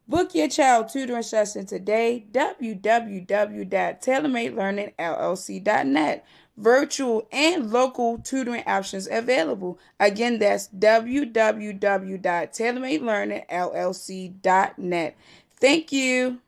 Book your child tutoring session today. www.tailormadelearningllc.net. Virtual and local tutoring options available. Again, that's www.tailormadelearningllc.net. Thank you.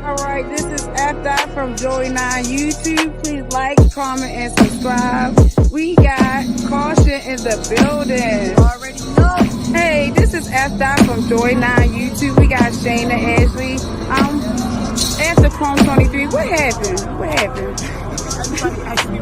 All right, this is F. from Joy9 YouTube. Please like, comment, and subscribe. We got Caution in the building. Already know. Hey, this is F. from Joy9 YouTube. We got Shayna Ashley. After Chrome 23, what happened? What happened? Everybody actually.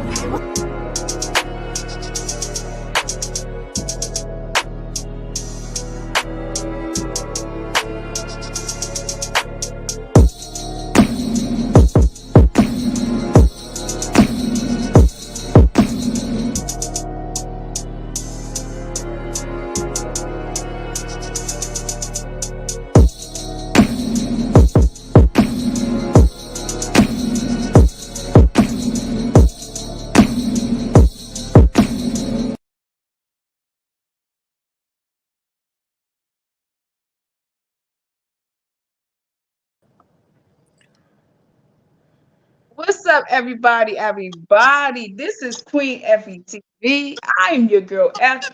What's up, everybody? Everybody, this is Queen FETV. I am your girl F.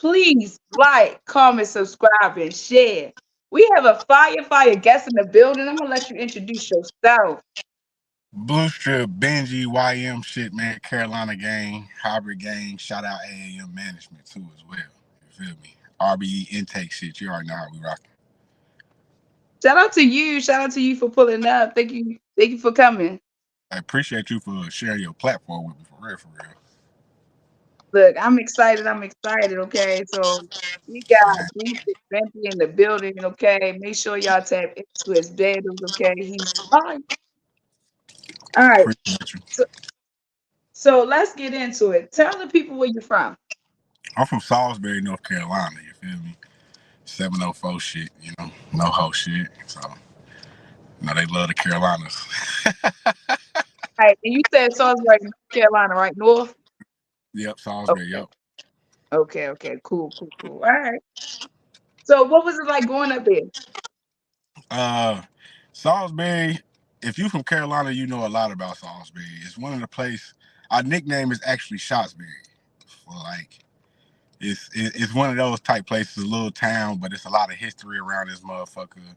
Please like, comment, subscribe, and share. We have a fire guest in the building. I'm gonna let you introduce yourself. BluStripBenjii YM shit, man. Carolina gang, hybrid gang. Shout out AAM management too as well. You feel me? RBE intake shit. You already know how we rockin'. Shout out to you. Shout out to you for pulling up. Thank you. Thank you for coming. I appreciate you for sharing your platform with me for real, for real. Look, I'm excited. I'm excited. Okay, so we got BluStripBenjii in the building. Okay, make sure y'all tap into his bedrooms. Okay, he's fine. All right. Appreciate you. So let's get into it. Tell the people where you're from. I'm from Salisbury, North Carolina. You feel me? 704 shit. You know, no hoe shit. So, you know, they love the Carolinas. All right, and you said Salisbury, North Carolina, right? North? Yep, Salisbury. Okay. Yep. Okay. Cool. All right. So what was it like growing up there? Salisbury. If you from Carolina, you know a lot about Salisbury. It's one of the place. Our nickname is actually Shotsbury. For like, it's one of those type places, a little town, but it's a lot of history around this motherfucker.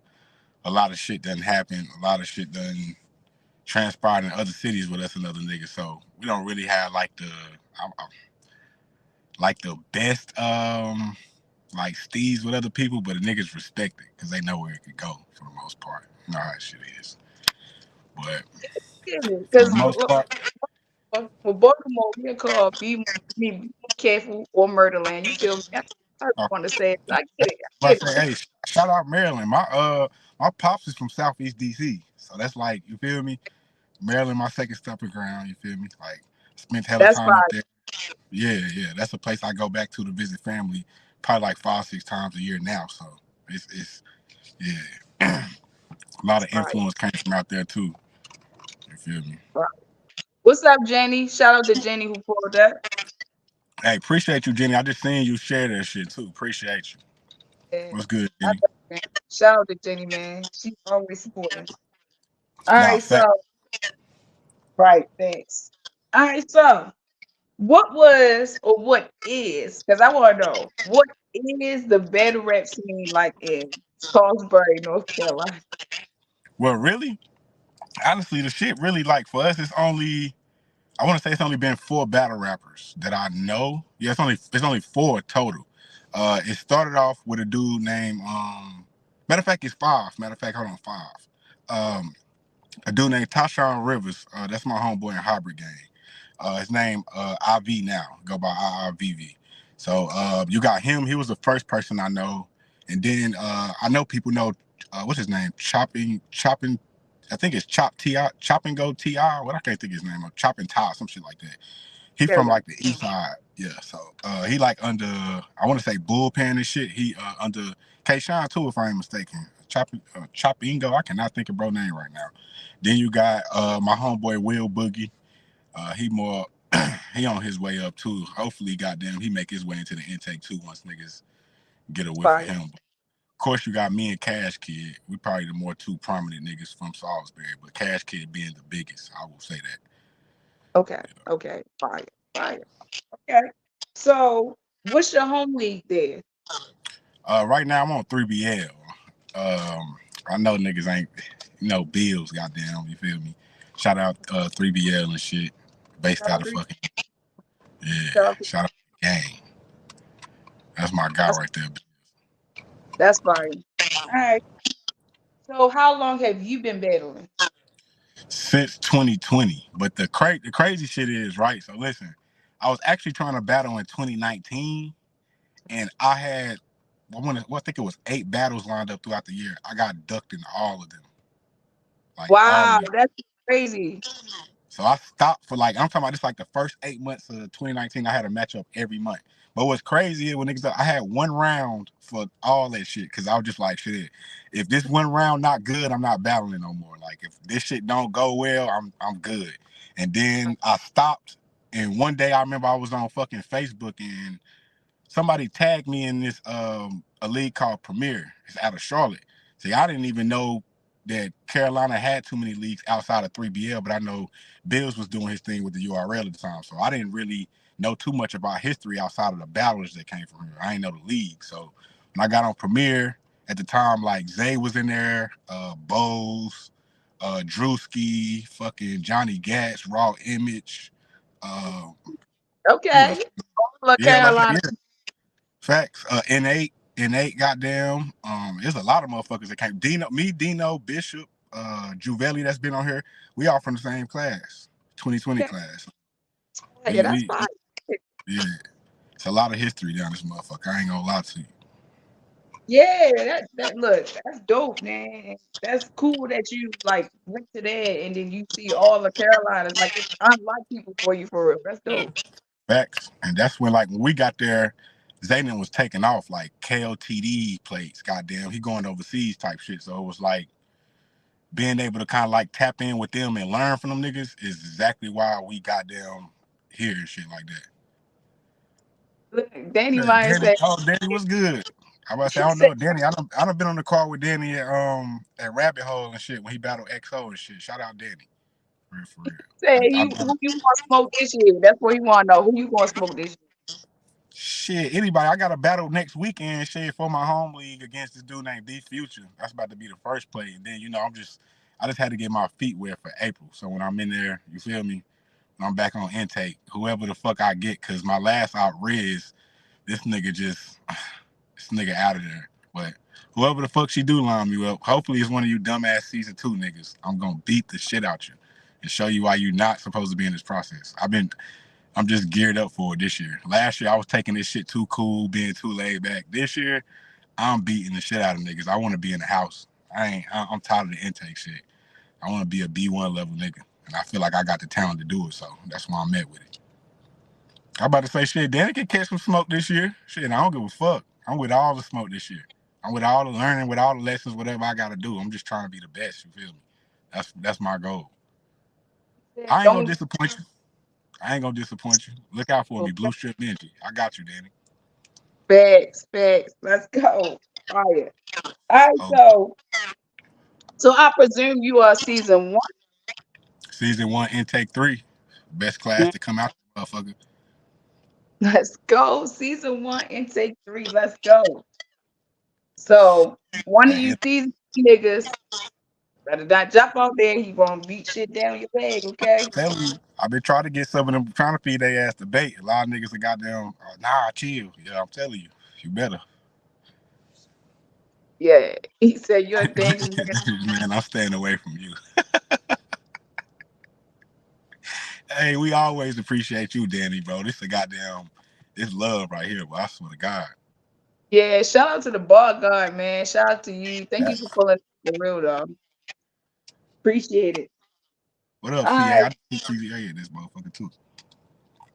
A lot of shit doesn't happen. A lot of shit doesn't transpire in other cities with us and other niggas. So we don't really have like the best like steez with other people, but the niggas respect it because they know where it could go for the most part. You know how that shit is. But for Because the most part, for Baltimore, we're called be careful or murderland. You feel me? I uh, want to say it. I get it. I but get it. say, hey, shout out Maryland. My pops is from Southeast DC, so that's like, you feel me? Maryland, my second stomping ground. You feel me? Like, spent hella That's time up fine. there. Yeah. That's a place I go back to visit family, probably like 5, 6 times a year now. So it's yeah, a lot of Right. influence came from out there too. You feel me? Right. What's up, Jenny? Shout out to Jenny who pulled up. Hey, appreciate you, Jenny. I just seen you share that shit too. Appreciate you. Yeah. What's good, I Jenny? man. Shout out to Jenny, man. She's always supporting. All Nah, right, so fact. right, thanks. All right, so what was or what is, because I want to know, what is the battle rap scene like in Salisbury, North Carolina? Well, really, honestly, the shit really like for us, it's only, I want to say it's only been 4 battle rappers that I know. Yeah, it's only 4 total. It started off with a dude named matter of fact, it's 5. Matter of fact, hold on, 5. Um, a dude named Tashawn Rivers. That's my homeboy in Hybrid Gang. His name IV now, go by IIVV. So you got him. He was the first person I know, and then I know people know what's his name, chopping. I think it's Chop Ti, Chop and Go Ti. What I can't think of his name, or Chop and Tie, some shit like that. He from Carolina. like the east side. Yeah, so he like under I want to say bullpen and shit. He under K Shine too, if I ain't mistaken. Chopingo. I cannot think of bro name right now. Then you got my homeboy Will Boogie. He more he on his way up too. Hopefully, goddamn, he make his way into the intake too once niggas get a whiff of Fire. him. But of course, you got me and Cash Kid. We probably the more two prominent niggas from Salisbury, but Cash Kid being the biggest, I will say that. Okay. Okay. Fire. Fire. Okay. So, what's your home league there? Right now I'm on 3BL. I know niggas ain't, Bills, goddamn, you feel me? Shout out 3BL and shit. Based Shout out out of three. fucking, yeah. Shout out three. Shout out to the gang. That's my guy That's right there. that's fire. All right. So, how long have you been battling? Since 2020. But the crazy shit is, right? So listen, I was actually trying to battle in 2019, and I had, I think it was 8 battles lined up throughout the year. I got ducked in all of them, like all of Wow, them. that's crazy. So I stopped for like, I'm talking about just like the first 8 months of 2019. I had a matchup every month. But what's crazy is when niggas, I had one round for all that shit because I was just like, shit, if this one round not good, I'm not battling no more. Like if this shit don't go well, I'm good. And then I stopped. And one day I remember I was on fucking Facebook and somebody tagged me in this a league called Premier. It's out of Charlotte. See, I didn't even know that Carolina had too many leagues outside of 3BL, but I know Bills was doing his thing with the URL at the time. So I didn't really know too much about history outside of the battlers that came from here. I didn't know the league. So when I got on Premier at the time, like Zay was in there, Bose, Drewski, fucking Johnny Gatz, Raw Image, uh, who else? Okay. Look, Yeah, like Carolina. yeah, facts. N8, goddamn. There's a lot of motherfuckers that came. Dino, Bishop, Juvelli that's been on here. We all from the same class, 2020 Okay. class. Yeah, We that's we fine. yeah. It's a lot of history down this motherfucker. I ain't gonna lie to you. Yeah, that look, that's dope, man. That's cool that you like went to that and then you see all the Carolinas. Like it's unlike people for you for real. That's dope. Facts. And that's when like when we got there, Zayden was taking off like KOTD plates. Goddamn, he going overseas type shit. So it was like being able to kind of like tap in with them and learn from them niggas is exactly why we got them here and shit like that. Look, Danny Yeah, Myers Danny. said Oh, Danny was good. I about to say I he don't said know Danny. I done been on the call with Danny at Rabbit Hole and shit when he battled XO and shit. Shout out Danny. For real. said I you who you gonna smoke this year. That's what he wanna know. Who you gonna smoke this year? shit, anybody. I got a battle next weekend shit for my home league against this dude named D Future. That's about to be the first play. And then, I just had to get my feet wet for April. So when I'm in there, you feel me? When I'm back on intake, whoever the fuck I get, cause my last out Riz, this nigga just this nigga out of there. But whoever the fuck she do line me up, hopefully it's one of you dumbass season 2 niggas. I'm gonna beat the shit out you and show you why you not supposed to be in this process. I'm just geared up for it this year. Last year I was taking this shit too cool, being too laid back. This year I'm beating the shit out of niggas. I want to be in the house. I'm tired of the intake shit. I want to be a B1 level nigga, and I feel like I got the talent to do it. So that's why I'm at with it. I'm about to say shit. Danny can catch some smoke this year. Shit, I don't give a fuck. I'm with all the smoke this year. I'm with all the learning, with all the lessons, whatever I got to do. I'm just trying to be the best. You feel me? That's my goal. He said, I ain't gonna don't disappoint you. I ain't gonna disappoint you. Look out for oh, me, BluStripBenjii. I got you, Danny. facts, facts. Let's go. Fire. All right, Oh, so I presume you are season one. season 1, intake 3, best class to come out, motherfucker. Let's go. Season one, intake three. Let's go. So one of Man, you season niggas better not jump out there. He gonna beat shit down your leg, okay? telling you, I've been trying to get some of them, trying to feed their ass the bait. A lot of niggas are goddamn, nah, chill. Yeah, I'm telling you, you better. Yeah. He said you're a dangerous man. Man, I'm staying away from you. Hey, we always appreciate you, Danny, bro. This love right here, bro. I swear to God. Yeah, shout out to the bar guard, man. Shout out to you. Thank Yeah. you for pulling up for real though. Appreciate it. What up, All CA? right. I think CA in this motherfucker too.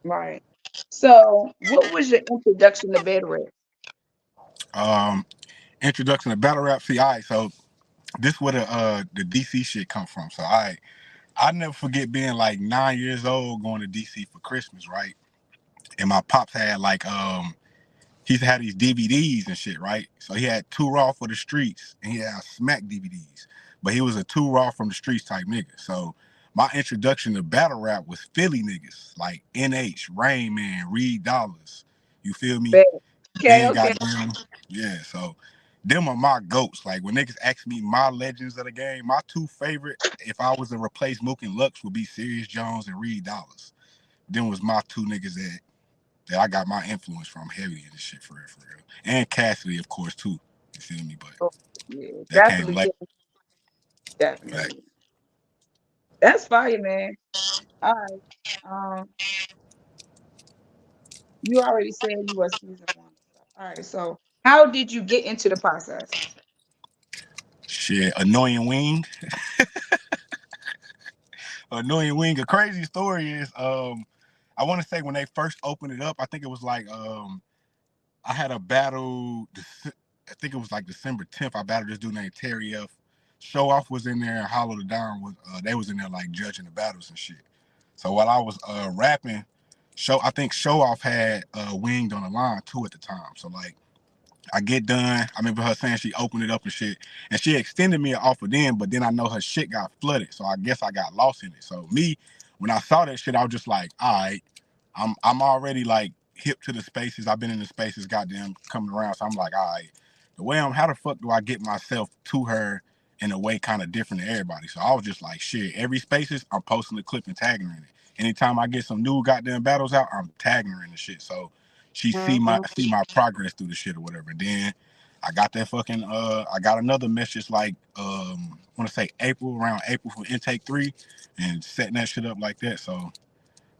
Right. So, what was your introduction to battle rap? Um, Introduction to battle rap. See, all right, so this where the DC shit come from. So I never forget being like 9 years old going to DC for Christmas, right? And my pops had like he used to have these DVDs and shit, right? So he had Two Raw for the Streets and he had Smack DVDs. But he was a Two Raw from the Streets type nigga. So my introduction to battle rap was Philly niggas like NH, Rain Man, Reed Dollars. You feel me? Bet. Okay, Then okay. goddamn, yeah. So them are my goats. Like when niggas ask me my legends of the game, my two favorite, if I was to replace Mook and Lux, would be Serious Jones and Reed Dollars. Them was my two niggas that I got my influence from heavy in this shit for real, for real. And Cassidy, of course, too. You feel me? But Oh, yeah, that came definitely, late. Like, definitely. That's fire, man. All right. Um, you already said you were season one. All right. So, how did you get into the process? shit, Annoying Wing. Annoying Wing. A crazy story is, I want to say when they first opened it up, I think it was like, I had a battle. I think it was like December 10th. I battled this dude named Terry F. Show Off was in there, and Hollow the Down was. They was in there like judging the battles and shit. So while I was rapping, I think Show Off had Winged on the line too at the time. So like I get done. I remember her saying she opened it up and shit, and she extended me an offer then. But then I know her shit got flooded, so I guess I got lost in it. So me, when I saw that shit, I was just like, all right, I'm already like hip to the spaces. I've been in the spaces, goddamn, coming around. So I'm like, all right, how the fuck do I get myself to her in a way kind of different than everybody? So I was just like, shit, every spaces, I'm posting the clip and tagging her in it. Anytime I get some new goddamn battles out, I'm tagging her in the shit. So she Mhm. see my progress through the shit or whatever. Then I got that fucking I got another message like I want to say around April for intake 3 and setting that shit up like that. So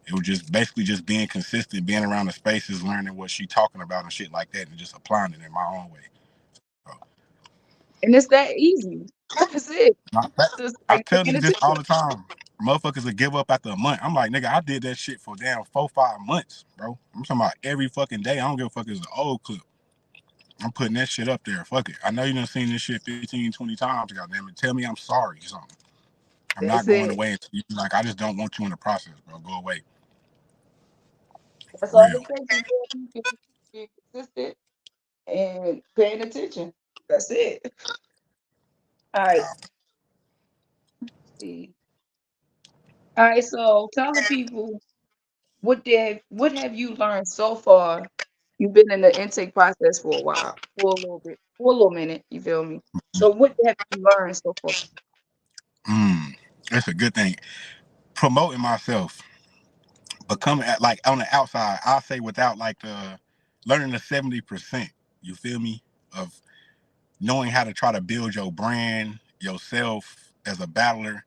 it was just basically just being consistent, being around the spaces, learning what she talking about and shit like that, and just applying it in my own way. So, And it's that easy. That's it. Just I like tell paying niggas this attention. all the time. Motherfuckers would give up after a month. I'm like, nigga, I did that shit for damn 4-5 months, bro. I'm talking about every fucking day. I don't give a fuck if it's an old clip. I'm putting that shit up there. Fuck it. I know you done seen this shit 15, 20 times, goddamn it. Tell me I'm sorry or something. I'm not That's going it. away until you like I just don't want you in the process, bro. Go away. That's For all real. it takes is being consistent and paying attention. That's it. All right. Uh, See. All right. So tell the people what have you learned so far? You've been in the intake process for a while, for a little bit, for a little minute. You feel me? So what have you learned so far? that's a good thing. Promoting myself, becoming like on the outside, I'll say without like the learning the 70%, you feel me? Of knowing how to try to build your brand, yourself as a battler,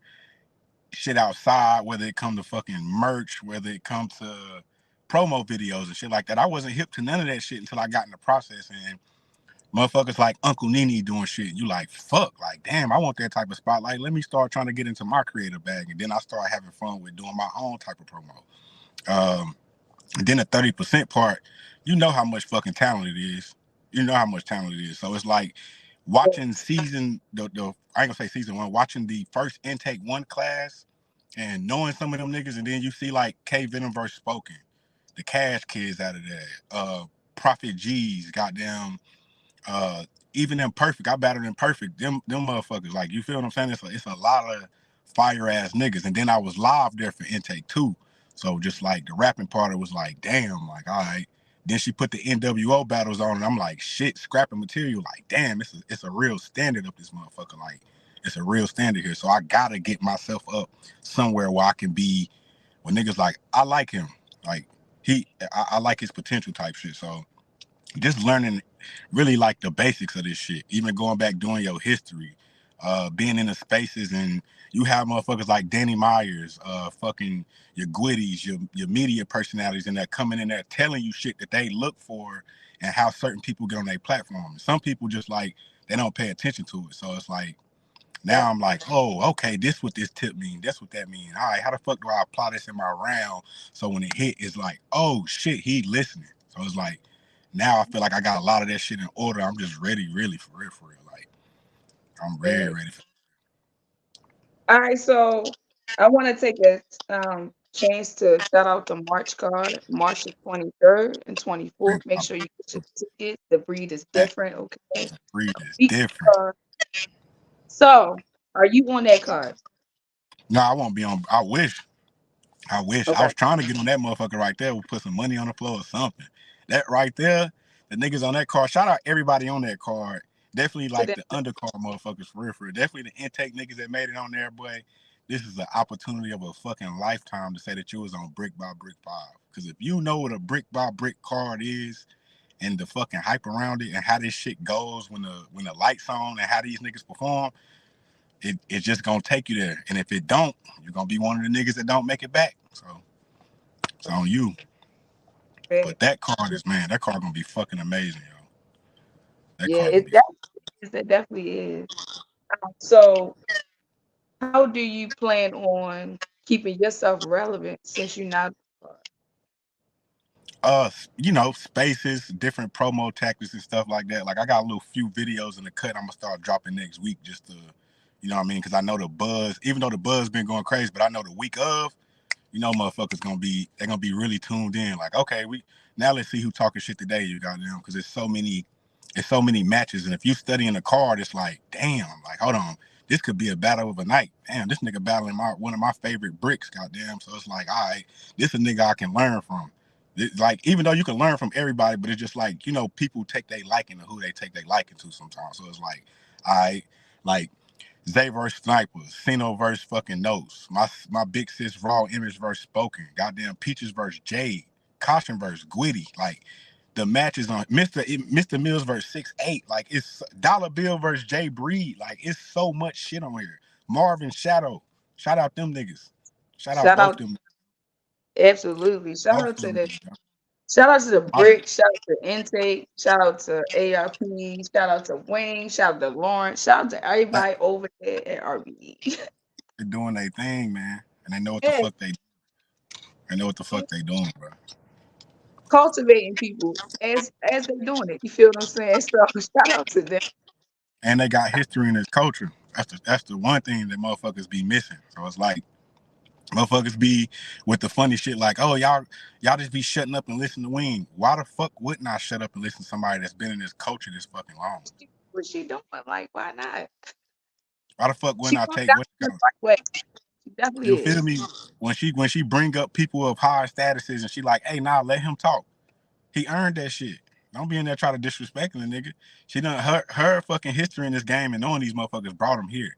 shit outside, whether it come to fucking merch, whether it come to promo videos and shit like that. I wasn't hip to none of that shit until I got in the process and motherfuckers like Uncle Nene doing shit. You like, fuck, like, damn, I want that type of spotlight. Let me start trying to get into my creative bag. And then I started having fun with doing my own type of promo. Um, and then the 30% part, you know how much fucking talent it is. You know how much talent it is. So it's like watching the I ain't gonna say season one, watching the first intake one class and knowing some of them niggas, and then you see like K Venom versus Spoken, the Cash Kids out of that, Prophet G's, goddamn, uh, even them Perfect. I battled them Perfect. Them motherfuckers. Like you feel what I'm saying? It's a lot of fire ass niggas. And then I was live there for intake 2. So just like the rapping part, it was like, damn, like all right. Then she put the NWO battles on, and I'm like, shit, scrapping material. Like, damn, it's a real standard up this motherfucker. Like, it's a real standard here. So I gotta get myself up somewhere where I can be. When niggas like, I like him. Like I like his potential type shit. So just learning really like the basics of this shit, even going back doing your history, being in the spaces, and you have motherfuckers like Danny Myers, fucking your Gwitties, your media personalities, and that coming in there telling you shit that they look for and how certain people get on their platform. Some people just like they don't pay attention to it. So it's like Now I'm like, oh, okay, this what this tip mean. That's what that mean. All right, how the fuck do I apply this in my round? So when it hit, it's like, oh shit, he listening. So it's like, now I feel like I got a lot of that shit in order. I'm just ready, really, for real, for real. Like, I'm very Yeah. ready for All right, so I want to take a chance to shout out the March card, March the 23rd and Bring 24th. Make my sure you get your ticket. The breed is back. different, okay? The breed is Weekly different. card. So, are you on that card? No, I won't be on. I wish. I wish. I Okay. was trying to get on that motherfucker right there. We'll put some money on the floor or something. That right there, the niggas on that card. Shout out everybody on that card. Definitely To like them. the undercard motherfuckers for real, for real. Definitely the intake niggas that made it on there, boy. This is the opportunity of a fucking lifetime to say that you was on Brick by Brick 5. Because if you know what a Brick by Brick card is and the fucking hype around it and how this shit goes when the lights on and how these niggas perform, it's just gonna take you there. And if it don't, you're gonna be one of the niggas that don't make it back. So it's on you. But that card is, man, that card gonna be fucking amazing, yo. That Yeah, card gonna it be. definitely is. It definitely is. So, how do you plan on keeping yourself relevant since you're not? You know, spaces, different promo tactics and stuff like that. Like I got a little few videos in the cut. I'm gonna start dropping next week just to, you know what I mean? Because I know the buzz, even though the buzz been going crazy, but I know the week of, you know, motherfuckers they're gonna be really tuned in. Like, okay, we now let's see who talking shit today. You got them because it's so many matches, and if you studying the card, it's like, damn, like hold on, this could be a battle of a night. Damn, this nigga battling one of my favorite bricks. Goddamn, so it's like, all right, this a nigga I can learn from. Like even though you can learn from everybody, but it's just like you know people take their liking to who they take their liking to sometimes. So it's like, all right, like Zay versus Sniper, Sino versus fucking Notes, my big sis Raw Image versus Spoken, goddamn Peaches versus Jade, Caution versus Gwitty, like the matches on Mr. Mills versus 6'8", like it's Dollar Bill versus Jay Breed, like it's so much shit on here. Marvin Shadow, shout out them niggas, shout out Shout both out, them, absolutely. both them niggas. Shout out to the All the, Brick. Shout out to Intake. Shout out to ARP. Shout out to Wayne. Shout out to Lawrence. Shout out to everybody over there at RBE. they're doing their thing, man, and they know what the Yeah, fuck they know what the fuck they doing, bro. cultivating people as they're doing it. You feel what I'm saying? So shout out to them. And they got history in this culture. That's the one thing that motherfuckers be missing. So it's like motherfuckers be with the funny shit like, oh y'all just be shutting up and listen to Wing. Why the fuck wouldn't I shut up and listen to somebody that's been in this culture this fucking long? What she doing? Like, why not? Why the fuck wouldn't She I going take down what you the got? right way. She definitely You feel is. me? When she bring up people of higher statuses and she like, hey, nah, let him talk. He earned that shit. Don't be in there trying to disrespect the nigga. She done her fucking history in this game and knowing these motherfuckers brought him here.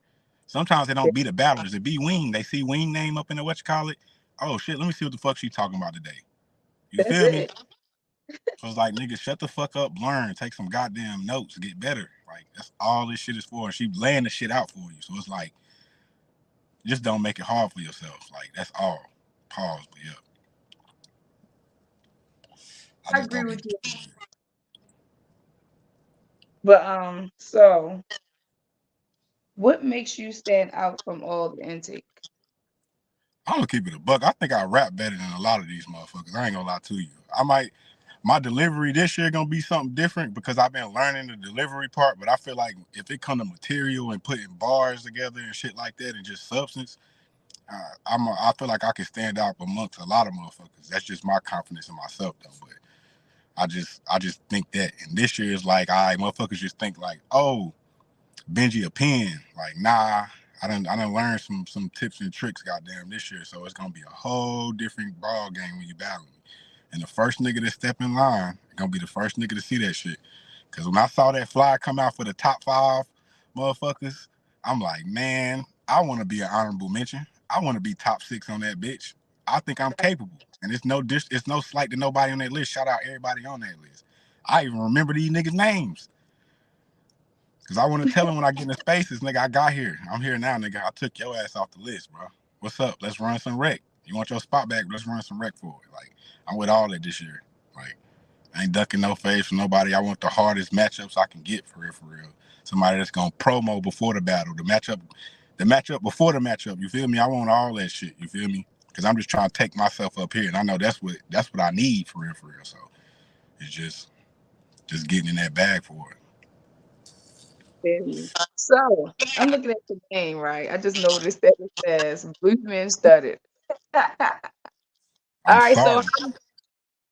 Sometimes they don't be the battlers. It be Wing. They see Wing name up in the what you call it. Oh shit, let me see what the fuck she talking about today. You That's feel me? it. So it's like nigga, shut the fuck up, learn, take some goddamn notes, get better. Like that's all this shit is for. And she laying the shit out for you. So it's like, just don't make it hard for yourself. Like that's all. Pause, but yeah. I I just agree don't be. with you. But so what makes you stand out from all the intake? I'm gonna keep it a buck. I think I rap better than a lot of these motherfuckers. I ain't gonna lie to you. I might my delivery this year gonna be something different because I've been learning the delivery part. But I feel like if it come to material and putting bars together and shit like that and just substance, I feel like I can stand out amongst a lot of motherfuckers. That's just my confidence in myself though. But I just think that. And this year is like, all right, motherfuckers just think like, oh, Benji a pen. Like, nah, I done learned some tips and tricks, goddamn, this year. So it's gonna be a whole different ball game when you battle me. And the first nigga that step in line gonna be the first nigga to see that shit. Cause when I saw that fly come out for the top 5 motherfuckers, I'm like, man, I wanna be an honorable mention. I wanna be top 6 on that bitch. I think I'm capable. And it's no slight to nobody on that list. Shout out everybody on that list. I even remember these niggas' names. Cause I want to tell him when I get in the spaces, nigga, I got here. I'm here now, nigga. I took your ass off the list, bro. What's up? Let's run some rec. You want your spot back? Let's run some rec for it. Like, I'm with all that this year. Like, I ain't ducking no face from nobody. I want the hardest matchups I can get for real, for real. Somebody that's gonna promo before the battle, the matchup before the matchup. You feel me? I want all that shit. You feel me? Because I'm just trying to take myself up here, and I know that's what I need for real, for real. So it's just getting in that bag for it. Feel me? So I'm looking at the name, right? I just noticed that it says Bluesman Studded. All I'm right, so sorry.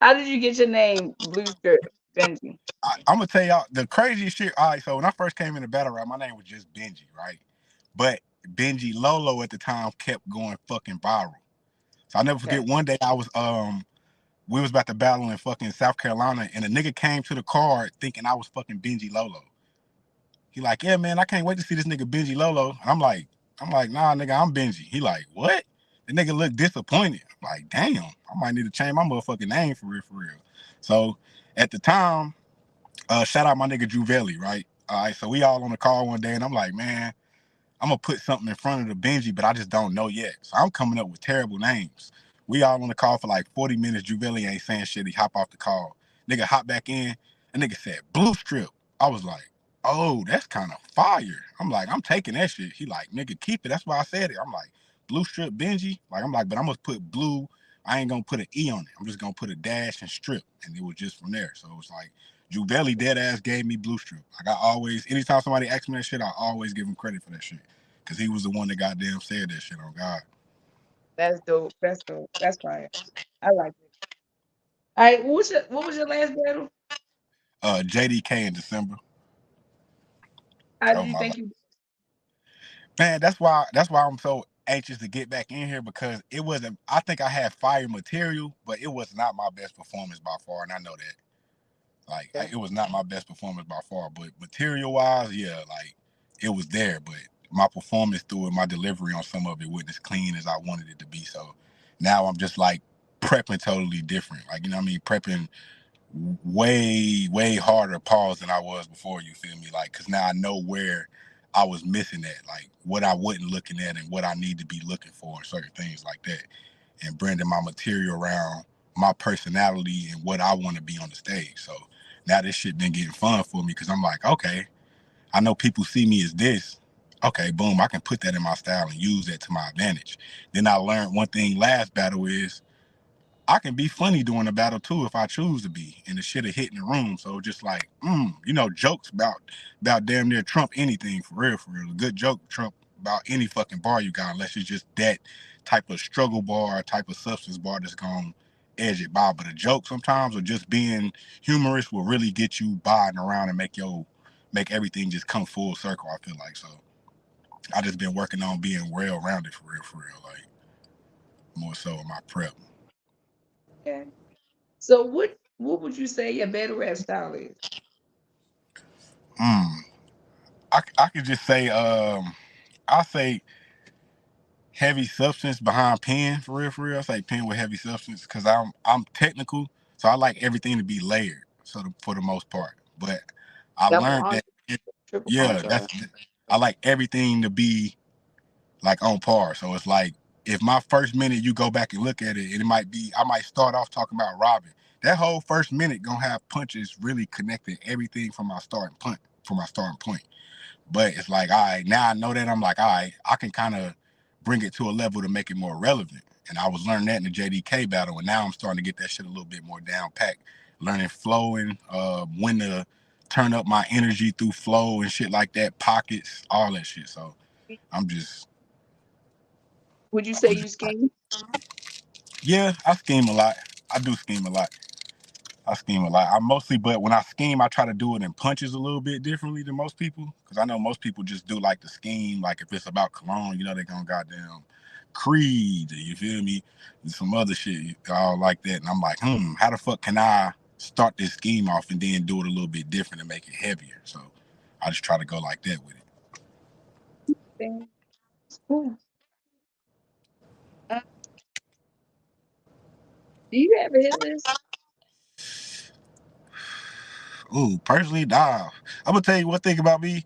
how did you get your name, Blue Strip Benji? I'm gonna tell y'all the craziest shit. All right, so when I first came into battle rap, my name was just Benji, right? But Benji Lolo at the time kept going fucking viral. So I'll never Okay. forget one day we was about to battle in fucking South Carolina, and a nigga came to the card thinking I was fucking Benji Lolo. He like, yeah, man, I can't wait to see this nigga Benji Lolo. And I'm like, nah, nigga, I'm Benji. He like, what? The nigga looked disappointed. I'm like, damn, I might need to change my motherfucking name for real, for real. So at the time, shout out my nigga Juvelli, right? All right, so we all on the call one day, and I'm like, man, I'm gonna put something in front of the Benji, but I just don't know yet. So I'm coming up with terrible names. We all on the call for like 40 minutes. Juvelli ain't saying shit. He hop off the call. Nigga hop back in. And nigga said Blue Strip. I was like, oh, that's kind of fire. I'm like, I'm taking that shit. He like, nigga, keep it. That's why I said it. I'm like, Blue Strip Benji. Like, I'm like, but I'm gonna put blue. I ain't gonna put an E on it. I'm just gonna put a dash and strip. And it was just from there. So it was like Juvelli dead ass gave me Blue Strip. Like I always, anytime somebody asks me that shit, I always give him credit for that shit. Cause he was the one that goddamn said that shit on God. That's dope. That's dope. That's fire. I like it. All right, what was your last battle? JDK in December. How That did was you my think you man. That's why I'm so anxious to get back in here because it wasn't. I think I had fire material, but it was not my best performance by far, and I know that. Like did? it was not my best performance by far, but material wise, yeah, like it was there. But my performance through it, my delivery on some of it wasn't as clean as I wanted it to be. So now I'm just like prepping totally different. Like you know what I mean, prepping way harder pause than I was before. You feel me? Like because now I know where I was missing at, like what I wasn't looking at and what I need to be looking for and certain things like that. And branding my material around my personality and what I want to be on the stage. So now this shit been getting fun for me because I'm like, okay, I know people see me as this. Okay, boom, I can put that in my style and use that to my advantage. Then I learned one thing last battle is I can be funny during the battle too if I choose to be, and the shit will hit in the room. So just like, jokes about damn near trump anything for real, for real. A good joke trump about any fucking bar you got, unless it's just that type of struggle bar, type of substance bar that's gonna edge it by. But a joke sometimes, or just being humorous, will really get you bobbing around and make everything just come full circle. I feel like so. I just been working on being well rounded for real, like more so in my prep. Okay. So what would you say your battle rap style is? Mm. I could just say I say heavy substance behind pen for real, for real. I say pen with heavy substance because I'm technical, so I like everything to be layered. So for the most part, but I Double learned that entendre, triple yeah, entendre. that's I like everything to be like on par. So it's like if my first minute you go back and look at it, and it might be I might start off talking about Robin. That whole first minute gonna have punches really connected everything from my starting point. But it's like, all right, now I know that I'm like, all right, I can kind of bring it to a level to make it more relevant. And I was learning that in the JDK battle, and now I'm starting to get that shit a little bit more down packed. Learning flowing, when to turn up my energy through flow and shit like that, pockets, all that shit. So I'm just, Would you say I'm you just, scheme? yeah, I scheme a lot. I do scheme a lot. I scheme a lot. I mostly, but when I scheme, I try to do it in punches a little bit differently than most people. Because I know most people just do like the scheme. Like if it's about cologne, they're gonna goddamn Creed, you feel me? And some other shit, all like that. And I'm like, how the fuck can I start this scheme off and then do it a little bit different and make it heavier? So I just try to go like that with it. Thing. Cool. Uh, do you have a hit list? Ooh, personally, nah. I'm gonna tell you one thing about me.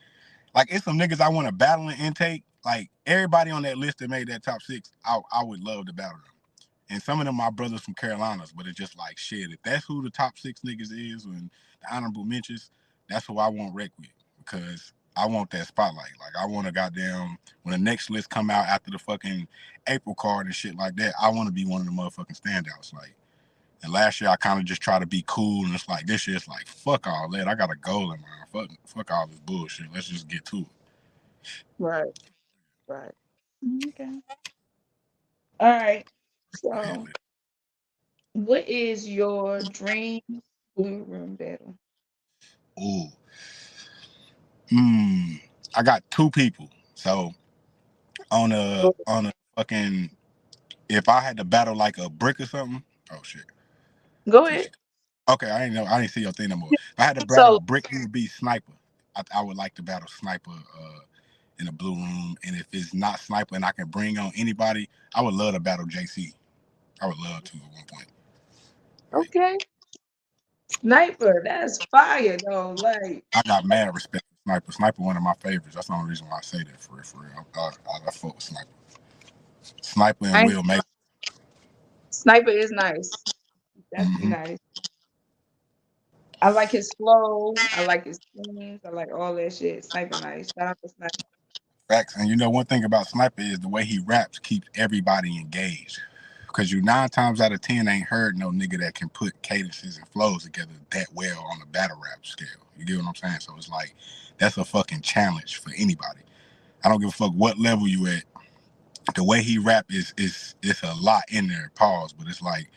Like it's some niggas I want to battle in intake. Like everybody on that list that made that top six, I would love to battle them. and some of them my brothers from Carolinas, but it's just like shit. If that's who the top six niggas is, and the honorable mentions, that's who I want wreck with because I want that spotlight. Like I want to goddamn when the next list come out after the fucking April card and shit like that, I want to be one of the motherfucking standouts. Like, and last year I kind of just try to be cool, and it's like this year it's like fuck all that. I got a goal in mind. Fuck all this bullshit. Let's just get to it. Right. Right. Okay. All right. Yeah. So, what is your dream blue room battle? Ooh. Hmm. I got two people. So Go, on a fucking if I had to battle like a brick or something. Oh shit. go Shit, ahead. shit. Okay, I didn't know. I didn't see your thing no more. If I had to battle So, a brick, it would be Sniper. I would like to battle Sniper in the blue room. And if it's not Sniper and I can bring on anybody, I would love to battle JC. I would love to at one point. Like okay. Sniper, that's fire though. Like, I got mad respect for Sniper. Sniper one of my favorites. That's the only reason why I say that for real. For real. I fuck with Sniper. Sniper and I Will Make. Sniper is nice. Definitely Mm-hmm. nice. I like his flow. I like his themes. I like all that shit. Sniper nice. Shout out to Sniper. Facts. And you know one thing about Sniper is the way he raps keeps everybody engaged. Because you 9 times out of 10 ain't heard no nigga that can put cadences and flows together that well on the battle rap scale. You get what I'm saying? So it's like that's a fucking challenge for anybody. I don't give a fuck what level you at. The way he rap is it's a lot in there. Pause, but it's like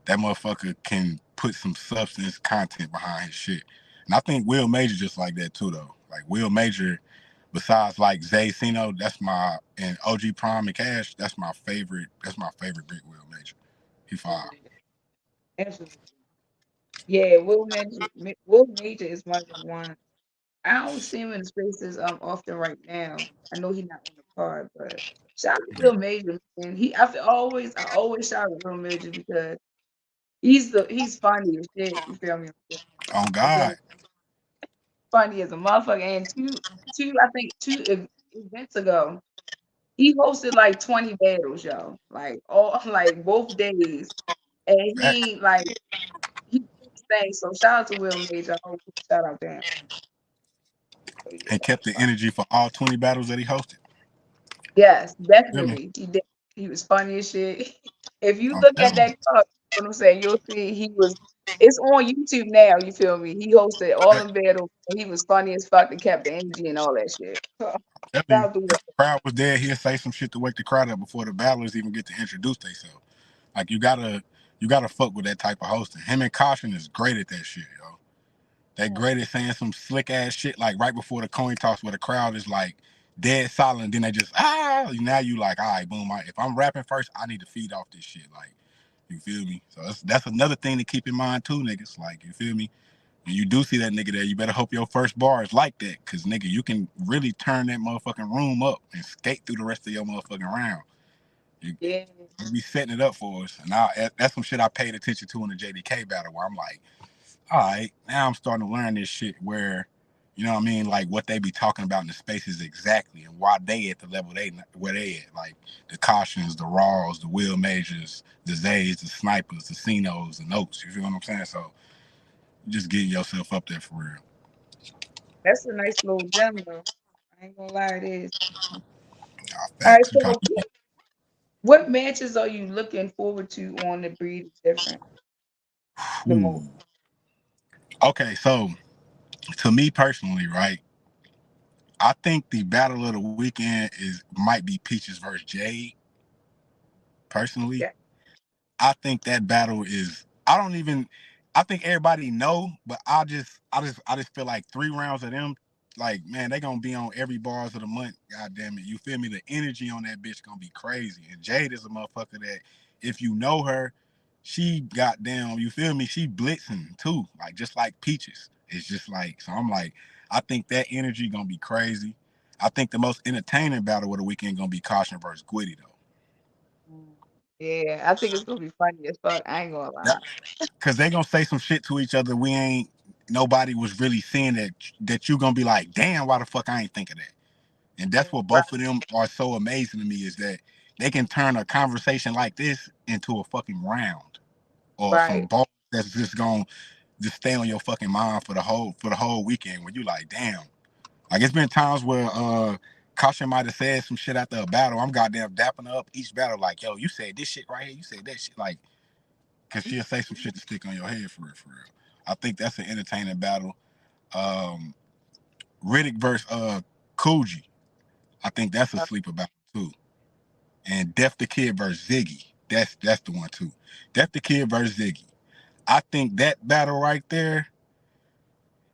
that motherfucker can put some substance content behind his shit. And I think Will Major just like that too though. Like Will Major, besides like Zay Cino, that's my and OG Prime and Cash, that's my favorite. That's my favorite big Will Major. He fire. Absolutely. Yeah, Will Major is one of the ones. I don't see him in the spaces often right now. I know he's not on the card, but shout out to Yeah. Will Major, man. I always shout out Will Major because he's funny as shit. You feel me? On And God. then funny as a motherfucker. And I think events ago, he hosted like 20 battles, yo. Like all like both days. And Facts. he did his thing. So shout out to Will Major. I hope shout out to him. So yeah, And that was kept the fun. energy for all 20 battles that he hosted. Yes, Feel me? definitely. He did. He was funny as shit. If you I'm look at telling that you. clip, what I'm saying, you'll see it's on YouTube now, you feel me? He hosted all Facts. them battles and he was funny as fuck and kept the energy and all that shit. So, I'm telling shout you. out to If Will. the crowd was there, he'll say some shit to wake the crowd up before the battlers even get to introduce themselves. Like you gotta fuck with that type of hosting. Him and Caution is great at that shit, yo. They great at saying some slick ass shit like right before the coin toss where the crowd is like dead silent. Then they just now you like all right boom. If I'm rapping first, I need to feed off this shit. Like you feel me? So that's another thing to keep in mind too, niggas. Like you feel me? When you do see that nigga there, you better hope your first bar is like that, cause nigga, you can really turn that motherfucking room up and skate through the rest of your motherfucking round. Yeah, You be setting it up for us, and that's some shit I paid attention to in the JDK battle, where I'm like, all right, now I'm starting to learn this shit where, you know what I mean, like what they be talking about in the spaces exactly, and why they at the level they where they at, like the Cautions, the Raws, the Will Majors, the Zays, the Snipers, the Cinos, the Notes. You feel what I'm saying? So just getting yourself up there for real. that's a nice little gem though. I ain't gonna lie, it is. Nah, All right, facts. You so probably what matches are you looking forward to on the Breed is Different the most? Ooh. Okay, so to me personally, right? I think the battle of the weekend is might be Peaches versus Jade. Personally, Yeah, I think that battle is. I don't even. I think everybody know, but I just feel like 3 rounds of them, like man, they gonna be on every bars of the month. God damn it, you feel me? The energy on that bitch gonna be crazy. And Jade is a motherfucker that, if you know her, she goddamn, you feel me? She blitzing too, like just like Peaches. It's just like so. I'm like, I think that energy gonna be crazy. I think the most entertaining battle of the weekend gonna be Caution versus Gwitty though. mm, yeah. I think it's gonna be funny as fuck. I ain't gonna lie. Cause they gonna say some shit to each other we ain't nobody was really seeing that you gonna be like, damn, why the fuck I ain't think of that? And that's what Right. both of them are so amazing to me is that they can turn a conversation like this into a fucking round or some Right. ball that's just gonna just stay on your fucking mind for the whole weekend. When you like, damn, like it's been times where Caution might have said some shit after a battle. I'm goddamn dapping her up each battle like, yo, you said this shit right here, you said that shit, like, cause she'll say some shit to stick on your head for real, for real. I think that's an entertaining battle. Um, Riddick versus Coogee. I think that's a sleeper battle too. And Def the Kid versus Ziggy. That's the one too. Def the Kid versus Ziggy. I think that battle right there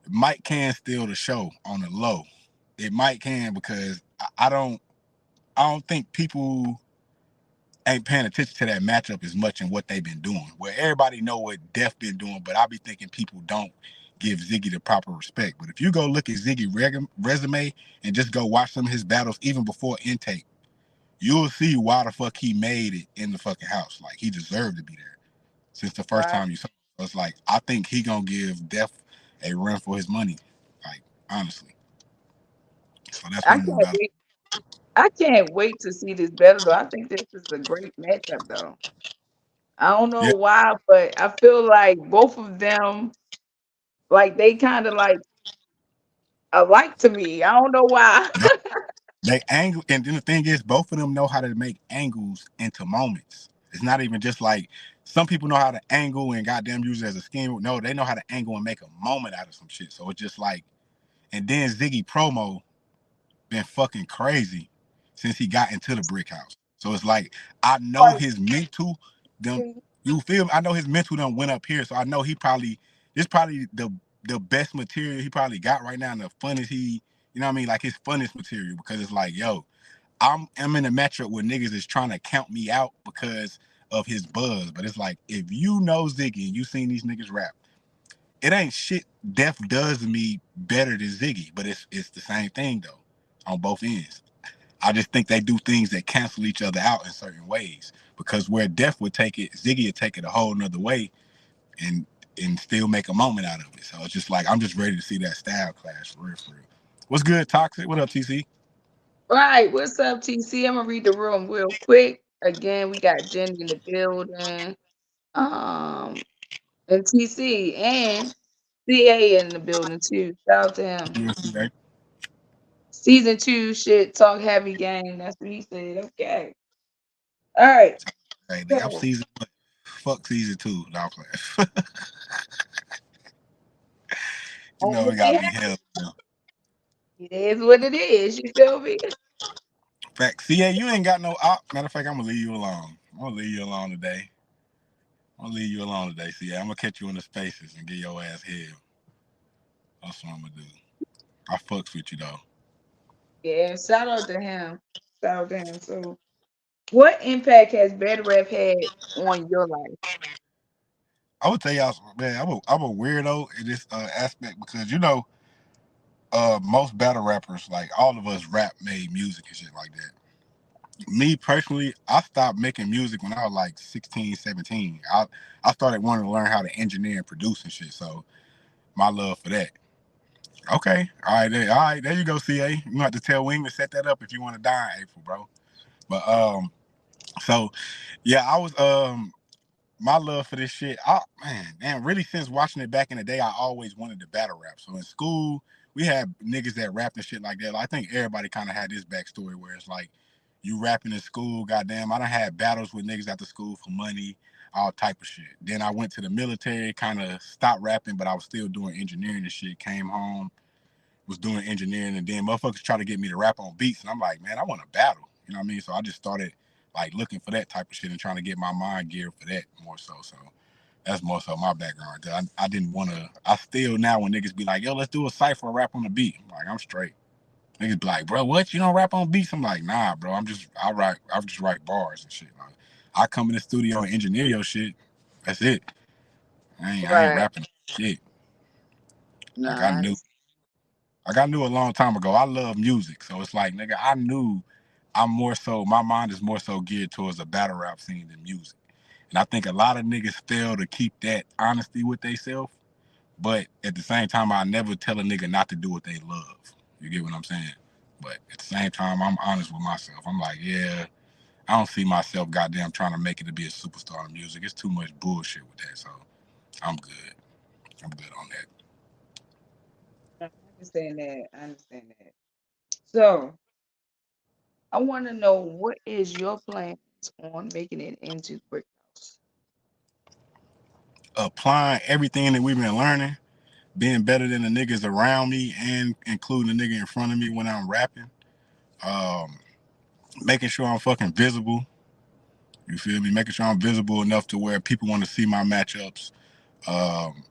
might can steal the show on the low. It might can because I don't think people ain't paying attention to that matchup as much in what they've been doing. Where everybody know what Def been doing, but I be thinking people don't give Ziggy the proper respect. But if you go look at Ziggy's resume and just go watch some of his battles even before intake, you'll see why the fuck he made it in the fucking house. Like he deserved to be there since the first Right. time you saw him. So it's like I think he gonna give Def a run for his money. Like honestly. So that's I one more can't battle. wait. I can't wait to see this battle though. I think this is a great matchup though. I don't know Yeah. why, but I feel like both of them, like they kind of like alike to me. I don't know why. They angle, and then the thing is, both of them know how to make angles into moments. It's not even just like some people know how to angle and goddamn use it as a scheme. No, they know how to angle and make a moment out of some shit. So it's just like, and then Ziggy promo been fucking crazy since he got into the brick house. So it's like I know his mental them you feel me? I know his mental done went up here. So I know he probably this probably the best material he probably got right now and the funnest he you know what I mean? Like his funnest material because it's like, yo, I'm in a matchup where niggas is trying to count me out because of his buzz. But it's like if you know Ziggy and you seen these niggas rap, it ain't shit Def does to me better than Ziggy, but it's the same thing though on both ends. I just think they do things that cancel each other out in certain ways. Because where Def would take it, Ziggy would take it a whole nother way and and still make a moment out of it. So it's just like I'm just ready to see that style clash for real, for real. What's good, Toxic? What up, TC? Right. What's up, TC? I'm gonna read the room real quick. Again, we got Jen in the building. Um, and TC and CA in the building too. Shout out to him. Hey, Season 2 shit, talk heavy gang. That's what he said. Okay. All right. I'm So, season one. Fuck season two. No, I'm playing. You know only we thing gotta be held. it is what it is. You feel me? Fact, CA, you ain't got no op. Matter of fact, I'm gonna leave you alone. I'm gonna leave you alone today. I'm gonna leave you alone today, CA. I'm gonna catch you in the spaces and get your ass held. That's what I'm gonna do. I fucks with you though. Yeah. Shout out to him. Shout out to him. So, what impact has Bad Rap had on your life? I would tell y'all, man, I'm a weirdo in this aspect because most battle rappers, like all of us, rap made music and shit like that. Me personally, I stopped making music when I was like 16, 17. I started wanting to learn how to engineer and produce and shit. So my love for that. Okay, all right, there you go, CA. You have to tell Wing to set that up if you want to die in April, bro. But so yeah, I was my love for this shit, man, really since watching it back in the day, I always wanted to battle rap. So in school, we had niggas that rapped and shit like that. I think everybody kind of had this backstory where it's like you rapping in school, goddamn. I done had battles with niggas after school for money, all type of shit. Then I went to the military, kind of stopped rapping, but I was still doing engineering and shit. Came home, was doing engineering, and then motherfuckers try to get me to rap on beats, and I'm like, man, I want to battle. You know what I mean? So I just started like looking for that type of shit and trying to get my mind geared for that more so. So that's more so my background. I didn't want to. I still now when niggas be like, yo, let's do a cipher rap on the beat. I'm like, I'm straight. Niggas be like, bro, what? You don't rap on beats? I'm like, nah, bro. I just write bars and shit. Like, I come in the studio and engineer your shit. That's it. I ain't Right. rapping shit. Like Nice. I knew a long time ago. I love music, so it's like, nigga, I knew I'm more so. My mind is more so geared towards a battle rap scene than music, and I think a lot of niggas fail to keep that honesty with themselves. But at the same time, I never tell a nigga not to do what they love. You get what I'm saying? But at the same time, I'm honest with myself. I'm like, yeah, I don't see myself goddamn trying to make it to be a superstar in music. It's too much bullshit with that. So I'm good. I'm good on that. I understand that. I understand that. So I want to know what is your plans on making it into Brick House? Applying everything that we've been learning, being better than the niggas around me, and including the nigga in front of me when I'm rapping. Um, Making sure I'm fucking visible. You feel me? Making sure I'm visible enough to where people want to see my matchups. Um,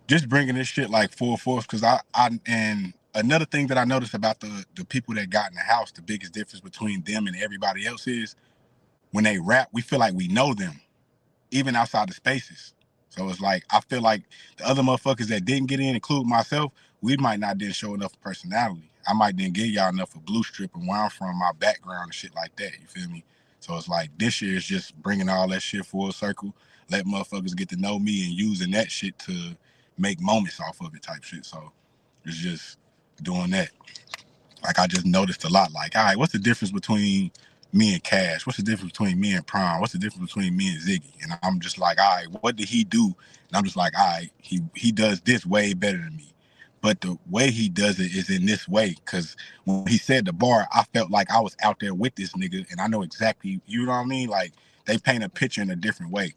just bringing this shit like full force because and another thing that I noticed about the people that got in the house, the biggest difference between them and everybody else is when they rap, we feel like we know them, even outside the spaces. So it's like I feel like the other motherfuckers that didn't get in, include myself, we might not didn't show enough personality. I might didn't give y'all enough of Blue Strip and where I'm from, my background and shit like that. You feel me? So it's like this year is just bringing all that shit full circle, let motherfuckers get to know me and using that shit to make moments off of it type shit. So it's just doing that. Like I just noticed a lot. Like, all right, what's the difference between me and Cash? What's the difference between me and Prime? What's the difference between me and Ziggy? And I'm just like, all right, what did he do? And I'm just like, all right, he does this way better than me. But the way he does it is in this way. Cause when he said the bar, I felt like I was out there with this nigga and I know exactly, you know what I mean? Like they paint a picture in a different way.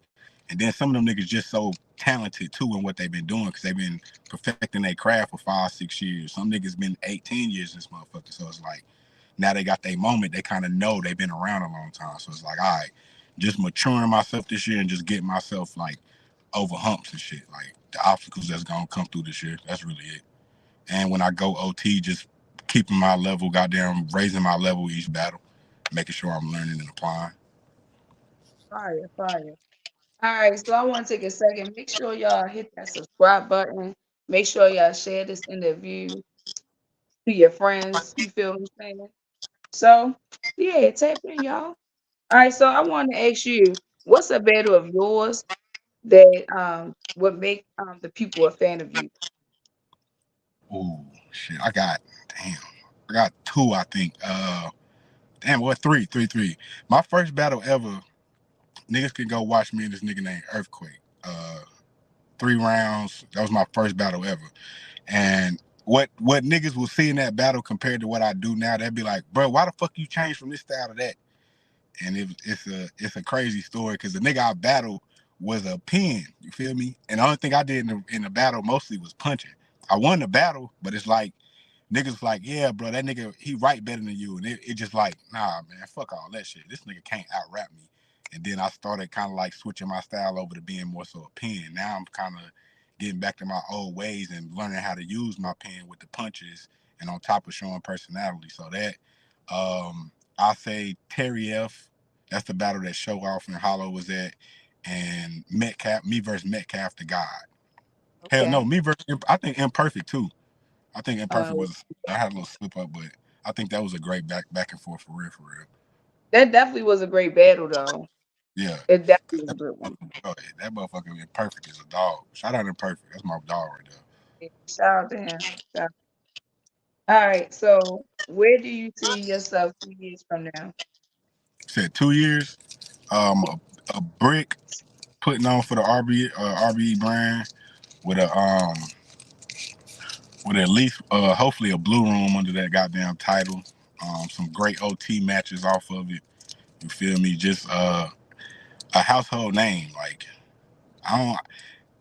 And then some of them niggas just so talented too in what they've been doing because they've been perfecting their craft for 5, 6 years. Some niggas been 18 years in this motherfucker. So it's like now they got their moment. They kind of know they've been around a long time. So it's like, all right, just maturing myself this year and just getting myself like over humps and shit. Like the obstacles that's gonna come through this year. That's really it. And when I go OT, just keeping my level, goddamn raising my level each battle, making sure I'm learning and applying. Fire, fire. All right, so I want to take a second. Make sure y'all hit that subscribe button. Make sure y'all share this interview to your friends. You feel what I'm saying? So, yeah, tap in, y'all. All right, so I want to ask you, what's a battle of yours that would make the people a fan of you? Ooh, shit. Damn. I got two, I think. Damn, what, three. My first battle ever, niggas can go watch me and this nigga named Earthquake. 3 rounds. That was my first battle ever. And what niggas will see in that battle compared to what I do now, they'd be like, bro, why the fuck you changed from this style to that? And it's a crazy story because the nigga I battled was a pen. You feel me? And the only thing I did in the battle mostly was punching. I won the battle, but it's like niggas like, yeah, bro, that nigga, he write better than you. And it just like, nah, man, fuck all that shit. This nigga can't out rap me. And then I started kind of like switching my style over to being more so a pen. Now I'm kind of getting back to my old ways and learning how to use my pen with the punches and on top of showing personality. So that, I say Terry F. That's the battle that Show Off and Hollow was at. And Metcalf, me versus Metcalf the God. Hell no, Okay. me versus, I think Imperfect too. I think Uh, Imperfect was. I had a little slip up, but I think that was a great back and forth for real, for real. that definitely was a great battle, though. Yeah. It definitely was a good one. Oh, yeah, that motherfucker Imperfect is a dog. Shout out Imperfect. That's my dog right there. Yeah, shout out to him. All right. So, where do you see yourself 2 years from now? Said 2 years. A brick putting on for the RBE brand with a with at least hopefully a blue room under that goddamn title. Some great OT matches off of it. You feel me? Just a household name. Like I don't.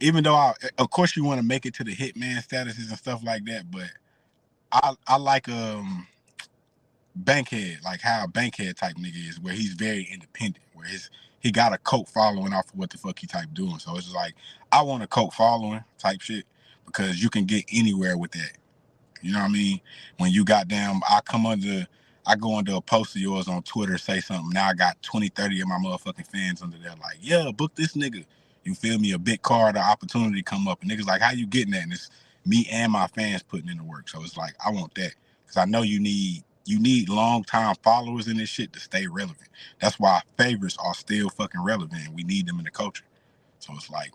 Even though of course you want to make it to the hitman statuses and stuff like that, but I like Bankhead, like how a Bankhead type nigga is, where he's very independent, where he got a cult following off of what the fuck he type doing. So it's just like I want a cult following type shit because you can get anywhere with that. You know what I mean? When you got damn, I go under a post of yours on Twitter, say something. Now I got 20, 30 of my motherfucking fans under there like, yeah, book this nigga. You feel me? A big card, an opportunity come up. And niggas like, how you getting that? And it's me and my fans putting in the work. So it's like, I want that. Because I know you need long time followers in this shit to stay relevant. That's why favorites are still fucking relevant. We need them in the culture. So it's like,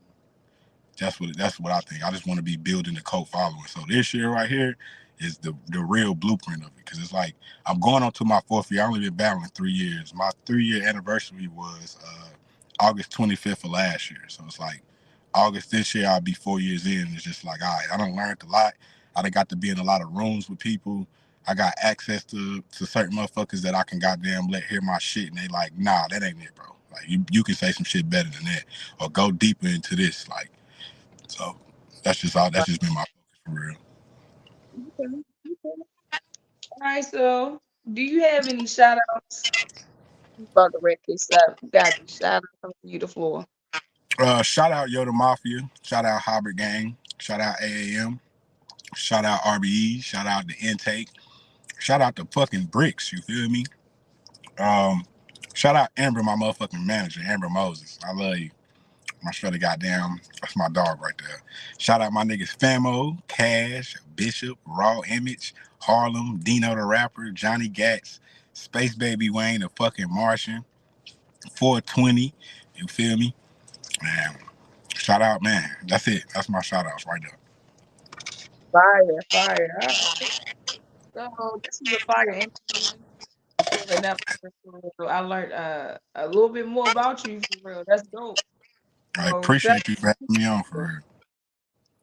that's what I think. I just want to be building the cult following. So this year right here is the real blueprint of it. Because it's like I'm going on to my 4th year. I only been battling 3 years. My 3 year anniversary was August 25th of last year. So it's like August this year I'll be 4 years in. It's just like, all right, I done learned a lot. I done got to be in a lot of rooms with people. I got access to certain motherfuckers that I can goddamn let hear my shit, and they like, nah, that ain't it, bro. Like you can say some shit better than that, or go deeper into this. Like, so that's just all. That's just been my focus for real. Okay, okay. All right, so do you have any shout outs? About to wrap this up. You got the shout out from you the floor. Shout out Yoda Mafia. Shout out Hybrid Gang. Shout out AAM. Shout out RBE. Shout out the Intake. Shout out the fucking Bricks. You feel me? Um, Shout out Amber, my motherfucking manager, Amber Moses. I love you. My shredder goddamn, that's my dog right there. Shout out my niggas Famo, Cash, Bishop, Raw Image, Harlem, Dino the Rapper, Johnny Gats, Space Baby Wayne, the fucking Martian, 420. You feel me? Man, shout out, man. That's it. That's my shout outs right there. Fire, fire. All right. So this is a fire interview. Pulling up for real. I learned a little bit more about you for real. That's dope. I So appreciate you for having me on for definitely,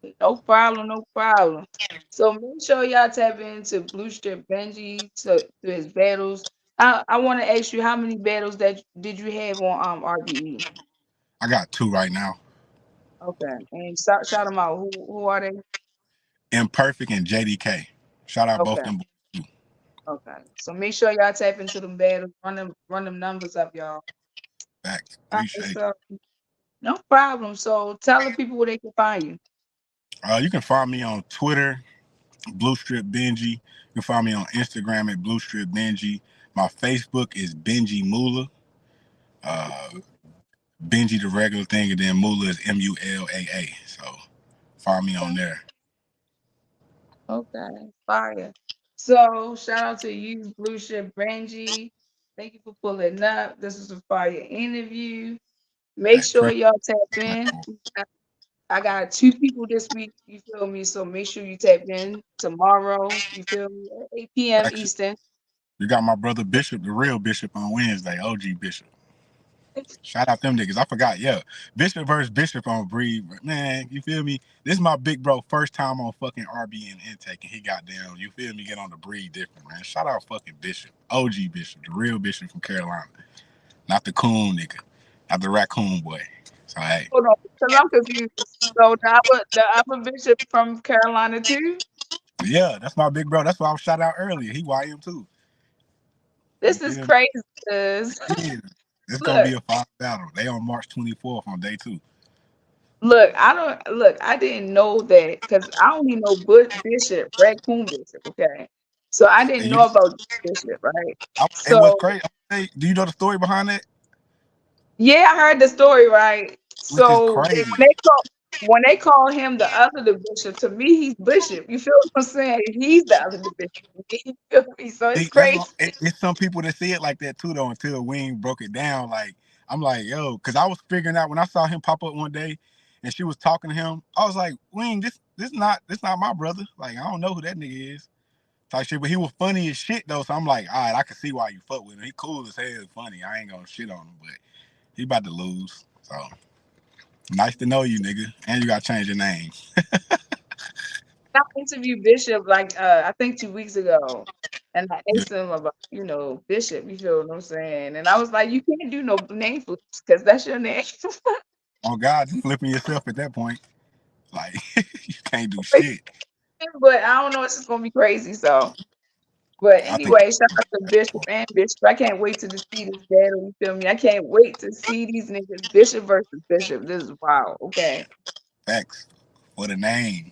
real. no problem, no problem. So make sure y'all tap into Blue Strip Benji to his battles. I want to ask you how many battles that did you have on RBE? I got 2 right now. Okay, and shout them out. Who are they? Imperfect and JDK. Shout out both Okay, them boys too. okay. So make sure y'all tap into them battles. Run them numbers up, y'all. Facts. All right, Appreciate so no problem. So tell the people where they can find you. you. You can find me on Twitter, BluStripBenjii. You can find me on Instagram at BluStripBenjii. My Facebook is Benji Mula. Uh, Benji the regular thing, and then Mula is Mulaa. So find me on Okay, there. okay, fire. So shout out to you, Blue Ship Benji. Thank you for pulling up. This is a fire interview. Make I sure appreciate y'all tap it. in. I got 2 people this week. You feel me? So make sure you tap in tomorrow. You feel me? At 8 p.m. Actually, Eastern. you got my brother Bishop, the real Bishop, on Wednesday. OG Bishop. Shout out them niggas. I forgot. Yeah. Bishop versus Bishop on Breed. Man, you feel me? This is my big bro first time on fucking RB and Intake, and he got down. You feel me? Get on the Breed different, man. Shout out fucking Bishop. OG Bishop, the real Bishop from Carolina. Not the coon nigga. Not the raccoon boy. So hey. Hold on, because I'm confused. So the other bishop from Carolina too. Yeah, that's my big bro. That's why I was shout out earlier. He YM too. You This is feel me? crazy. 'Cause Yeah. It's gonna look, be a 5 battle. They on March 24th on day 2. look. I don't look. I didn't know that because I only know Bishop, Raccoon Bishop. Okay, so I didn't And know about Bishop, right? and what's So crazy, hey, do you know the story behind that? yeah, I heard the story, right? Which is So crazy. when they call him the other the bishop, to me he's bishop. You feel what I'm saying? He's the other the bishop. You feel me? So it's See, that's crazy. what, it's some people that see it like that too though until Wing broke it down. Like I'm like, yo, because I was figuring out when I saw him pop up one day and she was talking to him, I was like, Wing, this not my brother. Like I don't know who that nigga is. Type shit, but he was funny as shit though. So I'm like, all right, I can see why you fuck with him. He cool as hell, funny. I ain't gonna shit on him, but he about to lose. So nice to know you, nigga. And you gotta change your name. I interviewed Bishop like I think 2 weeks ago, and I Yeah. asked him about Bishop. You feel what I'm saying? And I was like, you can't do no name flips because that's your name. On God, you flipping yourself at that point. Like you can't do shit. But I don't know. It's just gonna be crazy. So. But I think anyway, shout out to Bishop and Bishop. I can't wait to see this battle. You feel me? I can't wait to see these niggas Bishop versus Bishop. This is wild. Okay. facts for the name.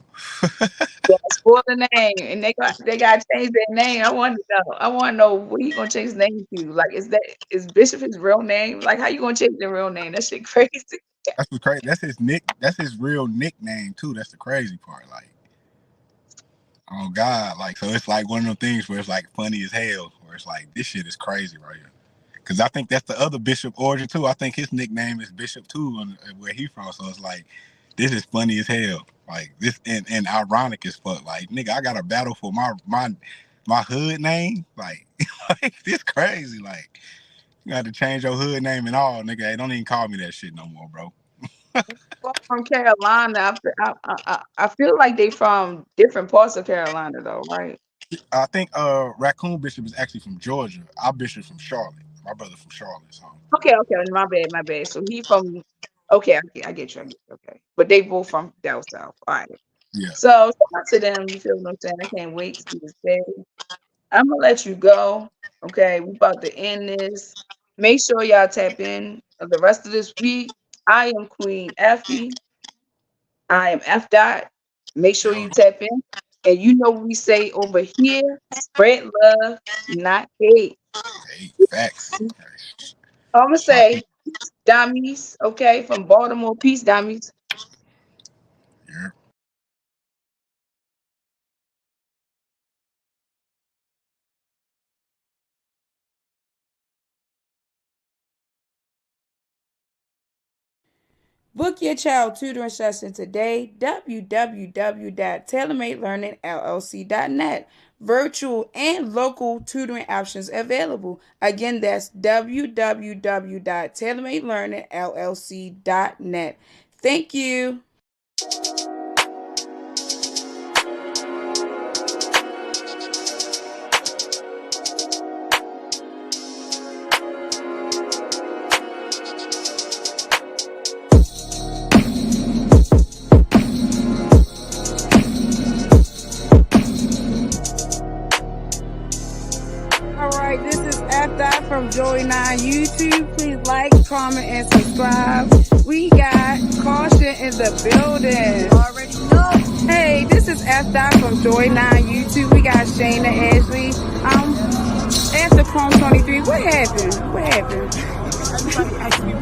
Yes, for the name. And they got to change their name. I want to know. I want to know what he gonna change his name to. Like, is Bishop his real name? Like, how you gonna change the real name? That shit crazy. That's the crazy. That's his nick. That's his real nickname too. That's the crazy part. Like, oh God, like so it's like one of them things where it's like funny as hell. Where it's like this shit is crazy right here. Because I think that's the other Bishop origin too. I think his nickname is Bishop too, where he from. So it's like This is funny as hell. Like this and ironic as fuck. Like nigga, I got a battle for my hood name. Like, like this crazy. Like you got to change your hood name and all, nigga. Hey, don't even call me that shit no more, bro. Well, from Carolina. I feel like they from different parts of Carolina though, right? I think Raccoon Bishop is actually from Georgia. Our Bishop from Charlotte. My brother from Charlotte. So Okay, my bad. So he from okay, I get you, okay. But they both from down south. All right. yeah. So shout out to them, you feel what I'm saying? I can't wait to see this day. I'm gonna let you go. Okay, we about to end this. Make sure y'all tap in the rest of this week. I am Queen Effie. I am F dot. Make sure Yo, you tap in. And you know what we say over here: spread love, not hate. hey, facts. I'm gonna My say people. Dummies, okay, from Baltimore. Peace, Dummies. Yeah. Book your child tutoring session today. www.tailormadelearningllc.net. Virtual and local tutoring options available. Again, that's www.tailormadelearningllc.net. Thank you. All right, this is F. from Joy9 YouTube. Please like, comment, and subscribe. We got Caution in the building. Already know. Hey, this is F. from Joy9 YouTube. We got Shayna Ashley. After Chrome 23, what happened? What happened? Everybody actually